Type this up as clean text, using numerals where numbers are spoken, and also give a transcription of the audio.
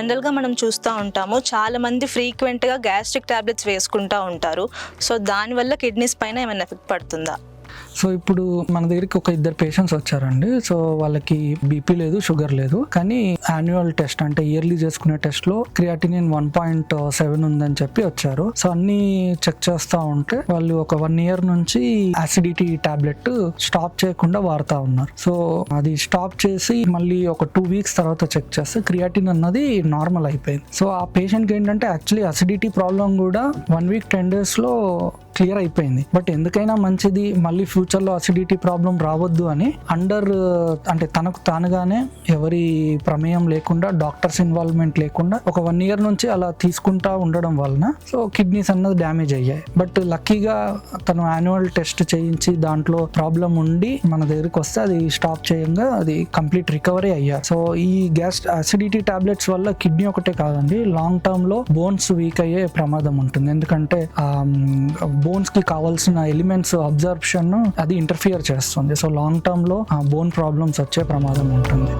జనరల్గా మనం చూస్తూ ఉంటాము, చాలా మంది ఫ్రీక్వెంట్గా గ్యాస్ట్రిక్ టాబ్లెట్స్ వేసుకుంటూ ఉంటారు. సో దానివల్ల కిడ్నీస్ పైన ఏమైనా ఎఫెక్ట్ పడుతుందా? సో ఇప్పుడు మన దగ్గరికి ఒక 2 పేషెంట్స్ వచ్చారండి. సో వాళ్ళకి బీపీ లేదు, షుగర్ లేదు, కానీ యాన్యువల్ టెస్ట్ అంటే ఇయర్లీ చేసుకునే టెస్ట్ లో క్రియాటినిన్ 1.7 ఉందని చెప్పి వచ్చారు. సో అన్ని చెక్ చేస్తా ఉంటే వాళ్ళు ఒక 1 year నుంచి యాసిడిటీ టాబ్లెట్ స్టాప్ చేయకుండా వాడుతా ఉన్నారు. సో అది స్టాప్ చేసి మళ్ళీ ఒక 2 weeks తర్వాత చెక్ చేస్తే క్రియాటిన్ అన్నది నార్మల్ అయిపోయింది. సో ఆ పేషెంట్కి ఏంటంటే యాక్చువల్లీ అసిడిటీ ప్రాబ్లం కూడా 1 week 10 days లో క్లియర్ అయిపోయింది. బట్ ఎందుకైనా మంచిది మళ్ళీ ఫ్యూచర్లో అసిడిటీ ప్రాబ్లం రావద్దు అని అంటే తనకు తానుగానే ఎవరి ప్రమేయం లేకుండా, డాక్టర్స్ ఇన్వాల్వ్మెంట్ లేకుండా ఒక 1 year నుంచి అలా తీసుకుంటా ఉండడం వలన సో కిడ్నీస్ అన్నది డ్యామేజ్ అయ్యాయి. బట్ లక్కీగా తను యాన్యువల్ టెస్ట్ చేయించి దాంట్లో ప్రాబ్లం ఉండి మన దగ్గరికి వస్తే అది స్టాప్ చేయంగా అది కంప్లీట్ రికవరీ అయ్యారు. సో ఈ అసిడిటీ టాబ్లెట్స్ వల్ల కిడ్నీ ఒకటే కాదండి, లాంగ్ టర్మ్ లో బోన్స్ వీక్ అయ్యే ప్రమాదం ఉంటుంది. ఎందుకంటే బోన్స్ కి కావాల్సిన ఎలిమెంట్స్ అబ్జర్ప్షన్ అది ఇంటర్ఫియర్ చేస్తుంది. సో లాంగ్ టర్మ్ లో బోన్ ప్రాబ్లమ్స్ వచ్చే ప్రమాదం ఉంటుంది.